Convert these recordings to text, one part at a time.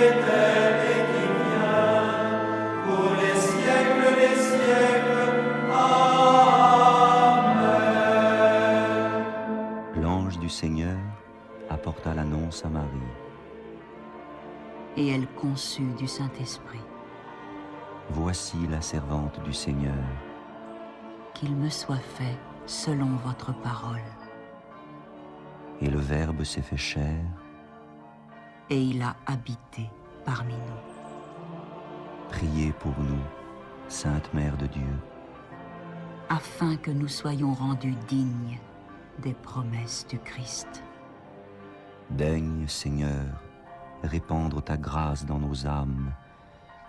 est et qui vient, pour les siècles des siècles. Amen. L'ange du Seigneur apporta l'annonce à Marie. Et elle conçut du Saint-Esprit. Voici la servante du Seigneur. Qu'il me soit fait selon votre parole. Et le Verbe s'est fait chair. Et il a habité parmi nous. Priez pour nous, Sainte Mère de Dieu, Afin que nous soyons rendus dignes des promesses du Christ. Daigne, Seigneur, répandre ta grâce dans nos âmes,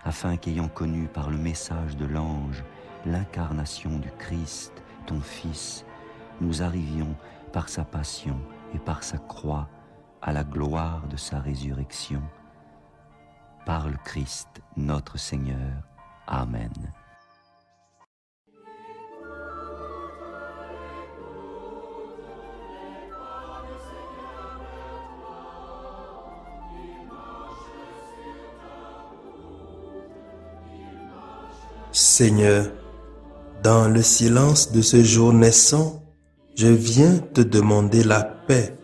afin qu'ayant connu par le message de l'ange l'incarnation du Christ, ton Fils, nous arrivions par sa passion et par sa croix à la gloire de sa résurrection. Par le Christ, notre Seigneur. Amen. Seigneur, dans le silence de ce jour naissant, je viens te demander la paix,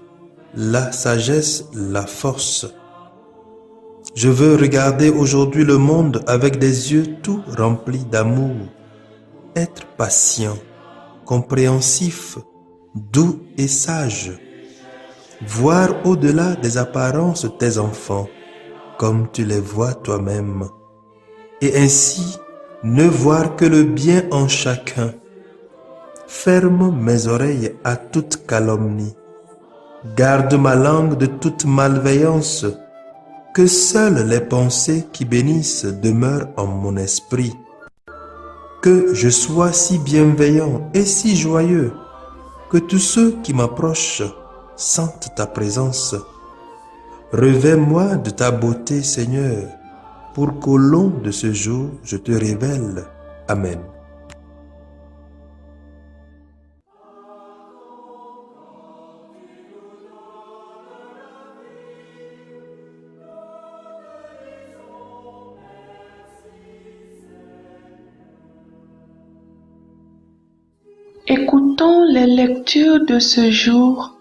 la sagesse, la force. Je veux regarder aujourd'hui le monde avec des yeux tout remplis d'amour, être patient, compréhensif, doux et sage, voir au-delà des apparences tes enfants, comme tu les vois toi-même, et ainsi ne voir que le bien en chacun. Ferme mes oreilles à toute calomnie. Garde ma langue de toute malveillance. Que seules les pensées qui bénissent demeurent en mon esprit. Que je sois si bienveillant et si joyeux que tous ceux qui m'approchent sentent ta présence. Revêt-moi de ta beauté, Seigneur, pour qu'au long de ce jour, je te révèle. Amen. Écoutons les lectures de ce jour,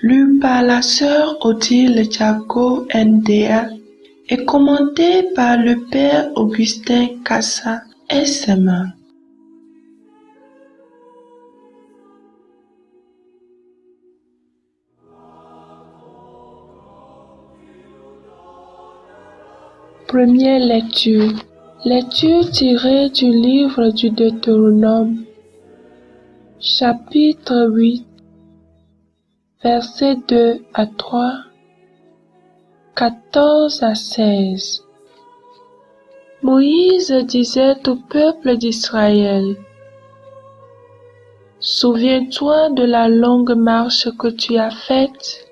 lues par la sœur Odile Diago Ndea et commentées par le Père Augustin Kassa SMA. Première lecture. Lecture tirée du livre du Deutéronome. Chapitre 8, versets 2 à 3, 14 à 16. Moïse disait au peuple d'Israël: Souviens-toi de la longue marche que tu as faite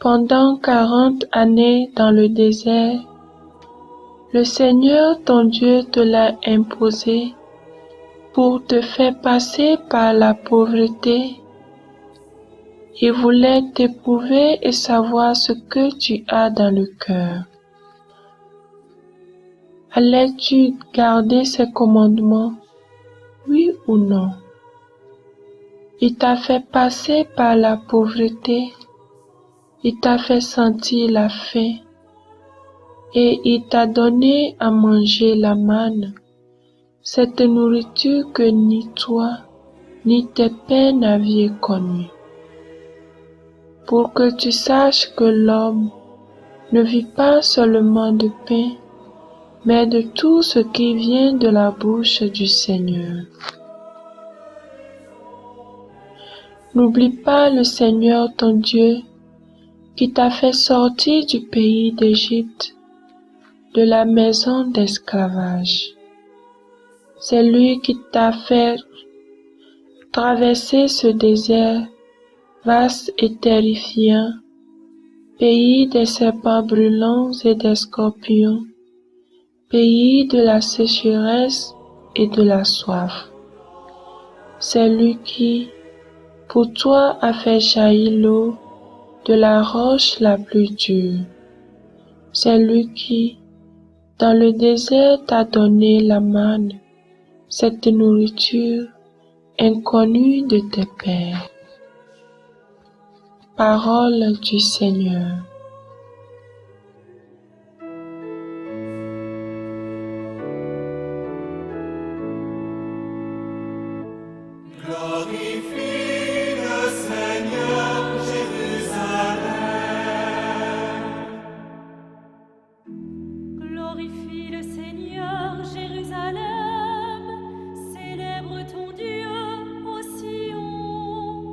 pendant 40 années dans le désert. Le Seigneur ton Dieu te l'a imposé pour te faire passer par la pauvreté. Il voulait t'éprouver et savoir ce que tu as dans le cœur. Allais-tu garder ses commandements, oui ou non? Il t'a fait passer par la pauvreté, il t'a fait sentir la faim, et il t'a donné à manger la manne, cette nourriture que ni toi, ni tes pères n'aviez connue. Pour que tu saches que l'homme ne vit pas seulement de pain, mais de tout ce qui vient de la bouche du Seigneur. N'oublie pas le Seigneur ton Dieu, qui t'a fait sortir du pays d'Égypte, de la maison d'esclavage. C'est lui qui t'a fait traverser ce désert vaste et terrifiant, pays des serpents brûlants et des scorpions, pays de la sécheresse et de la soif. C'est lui qui, pour toi, a fait jaillir l'eau de la roche la plus dure. C'est lui qui, dans le désert, t'a donné la manne, cette nourriture inconnue de tes pères. Parole du Seigneur. Glorifie le Seigneur, Jérusalem. Glorifie le Seigneur, Jérusalem. Célèbre ton Dieu ô Sion.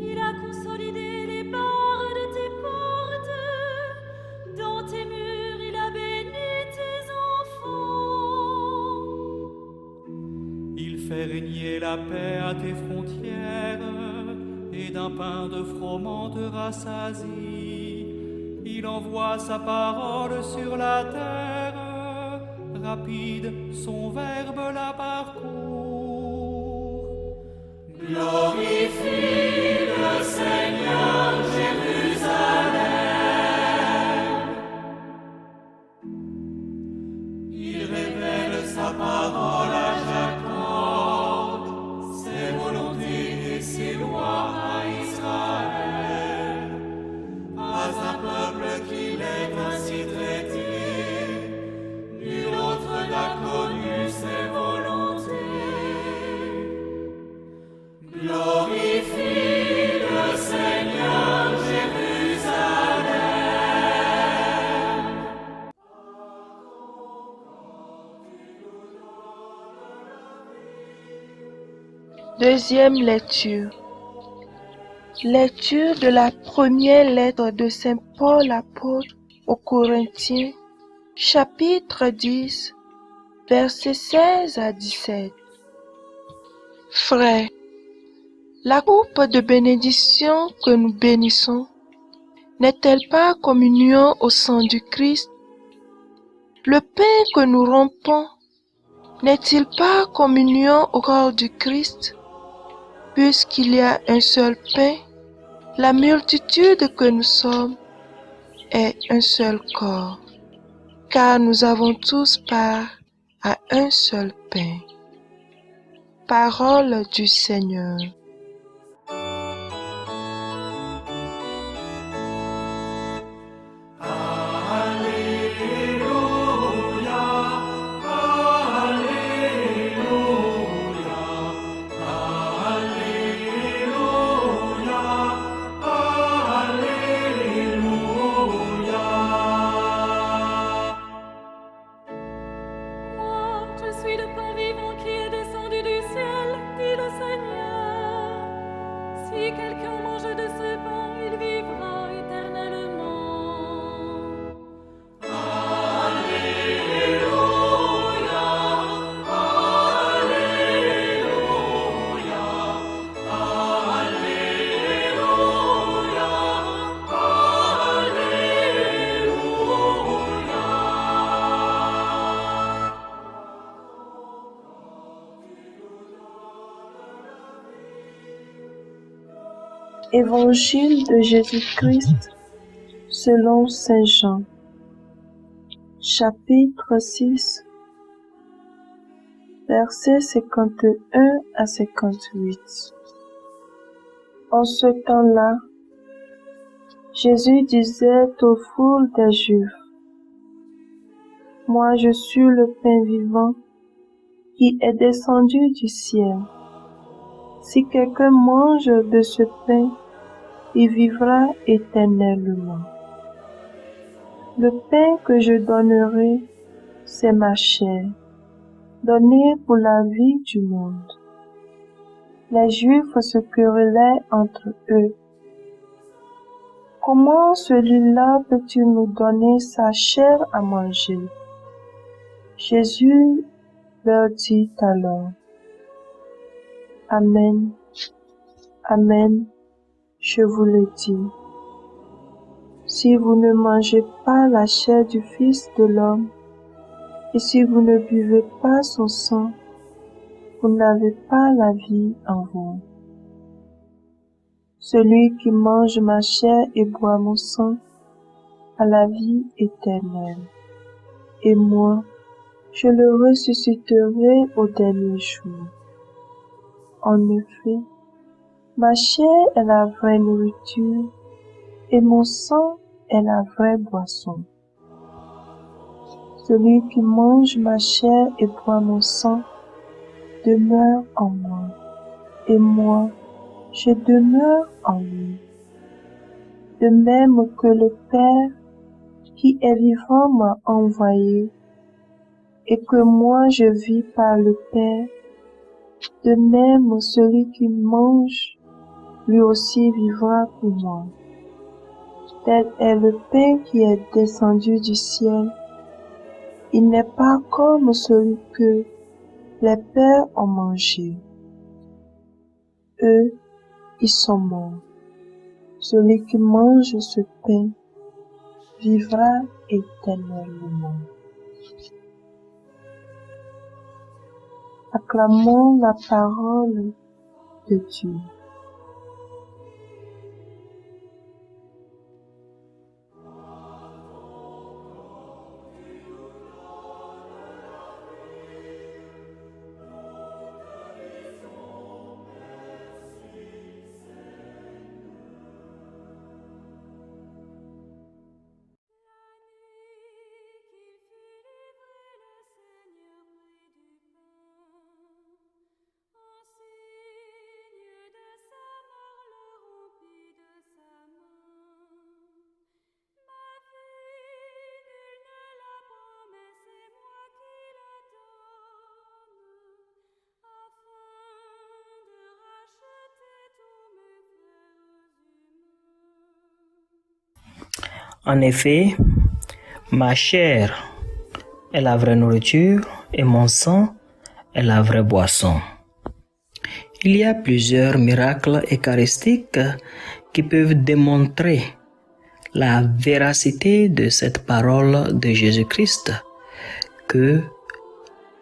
Il a consolidé les barres de tes portes. Dans tes murs, il a béni tes enfants. Il fait régner la paix à tes frontières, et d'un pain de froment te rassasie. Il envoie sa parole sur la terre, rapide son verbe la parcourt. Glorifie le Seigneur, Jérusalem. Il révèle sa parole à Jacob, ses volontés et ses lois à Israël. Pas un peuple qui l'ait ainsi traité, nul autre n'a connu ses volontés. Glorifie le Seigneur, Jérusalem. Deuxième lecture. Lecture de la première lettre de Saint Paul apôtre aux Corinthiens, chapitre 10, versets 16 à 17. Frères, la coupe de bénédiction que nous bénissons n'est-elle pas communion au sang du Christ? Le pain que nous rompons n'est-il pas communion au corps du Christ? Puisqu'il y a un seul pain, la multitude que nous sommes est un seul corps, car nous avons tous part à un seul pain. Parole du Seigneur. Moi, je suis le pain vivant qui est descendu du ciel, dit le Seigneur. Si quelqu'un mange de ce pain, il vivra éternellement. Alléluia, Alléluia, Alléluia, Alléluia. Évangile de Jésus-Christ selon Saint Jean, chapitre 6, versets 51 à 58. En ce temps-là, Jésus disait aux foules des Juifs, « Moi je suis le pain vivant qui est descendu du ciel. Si quelqu'un mange de ce pain, il vivra éternellement. Le pain que je donnerai, c'est ma chair, donnée pour la vie du monde. » Les Juifs se querellaient entre eux. « Comment celui-là peut-il nous donner sa chair à manger? » Jésus leur dit alors, « Amen, Amen, je vous le dis. Si vous ne mangez pas la chair du Fils de l'homme, et si vous ne buvez pas son sang, vous n'avez pas la vie en vous. Celui qui mange ma chair et boit mon sang à la vie éternelle. Et moi, je le ressusciterai au dernier jour. En effet, ma chair est la vraie nourriture et mon sang est la vraie boisson. Celui qui mange ma chair et boit mon sang demeure en moi, et moi, je demeure en lui. De même que le Père qui est vivant m'a envoyé, et que moi je vis par le Père, de même celui qui mange, lui aussi vivra pour moi. Tel est le pain qui est descendu du ciel. Il n'est pas comme celui que les pères ont mangé. Eux, ils sont morts. Celui qui mange ce pain vivra éternellement. Acclamons la parole de Dieu. En effet, ma chair est la vraie nourriture et mon sang est la vraie boisson. Il y a plusieurs miracles eucharistiques qui peuvent démontrer la véracité de cette parole de Jésus-Christ, que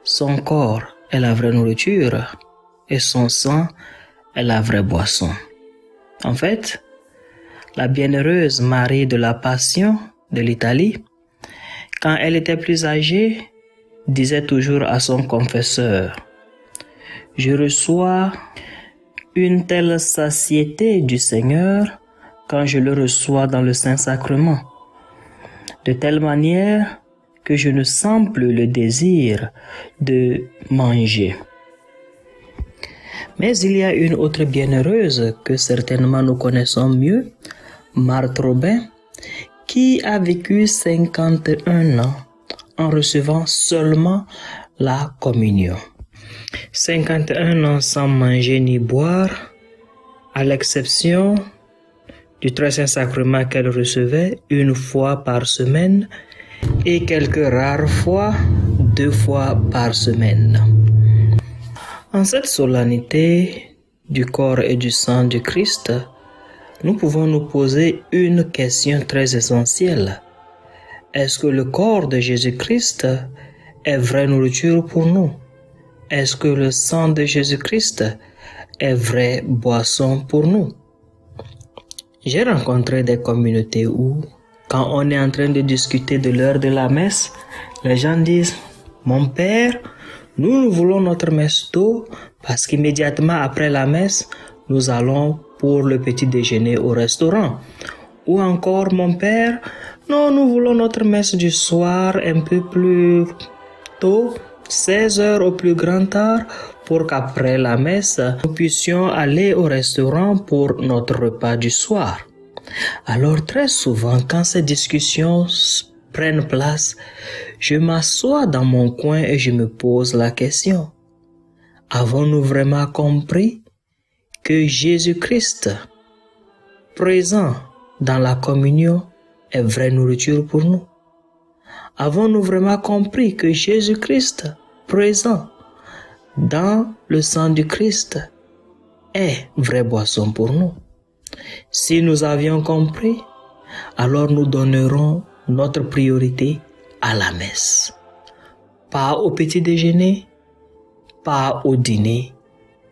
son corps est la vraie nourriture et son sang est la vraie boisson. En fait, la bienheureuse Marie de la Passion de l'Italie, quand elle était plus âgée, disait toujours à son confesseur: « Je reçois une telle satiété du Seigneur quand je le reçois dans le Saint-Sacrement, de telle manière que je ne sens plus le désir de manger. » Mais il y a une autre bienheureuse que certainement nous connaissons mieux, Marthe Robin, qui a vécu 51 ans en recevant seulement la communion. 51 ans sans manger ni boire, à l'exception du très saint sacrement qu'elle recevait une fois par semaine et quelques rares fois 2 fois par semaine. En cette solennité du corps et du sang du Christ, nous pouvons nous poser une question très essentielle. Est-ce que le corps de Jésus-Christ est vraie nourriture pour nous? Est-ce que le sang de Jésus-Christ est vraie boisson pour nous? J'ai rencontré des communautés où, quand on est en train de discuter de l'heure de la messe, les gens disent: « Mon père, nous voulons notre messe tôt parce qu'immédiatement après la messe, nous allons pour le petit déjeuner au restaurant. » Ou encore: « Mon père, non, nous voulons notre messe du soir un peu plus tôt, 16 heures au plus grand tard, pour qu'après la messe, nous puissions aller au restaurant pour notre repas du soir. » Alors très souvent, quand ces discussions prennent place, je m'assois dans mon coin et je me pose la question: avons-nous vraiment compris que Jésus-Christ, présent dans la communion, est vraie nourriture pour nous? Avons-nous vraiment compris que Jésus-Christ, présent dans le sang du Christ, est vraie boisson pour nous? Si nous avions compris, alors nous donnerons notre priorité à la messe. Pas au petit déjeuner, pas au dîner,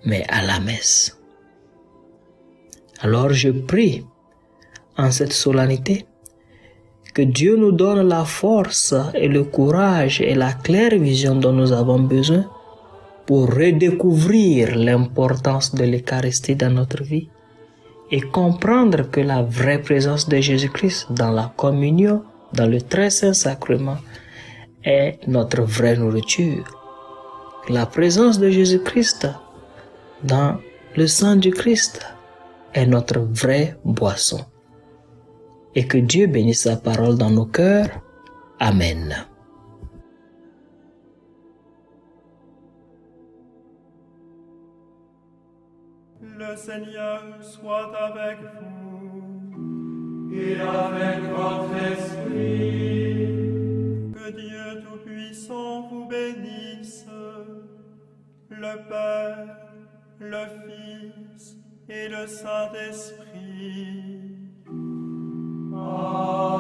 mais à la messe. Alors je prie en cette solennité Que Dieu nous donne la force et le courage et la claire vision dont nous avons besoin pour redécouvrir l'importance de l'Eucharistie dans notre vie et comprendre que la vraie présence de Jésus-Christ dans la communion, dans le très saint sacrement, est notre vraie nourriture. La présence de Jésus-Christ dans le sang du Christ est notre vraie boisson. Et que Dieu bénisse sa parole dans nos cœurs. Amen. Le Seigneur soit avec vous et avec votre esprit. Que Dieu Tout-Puissant vous bénisse, le Père, le Fils et le Saint-Esprit. Amen.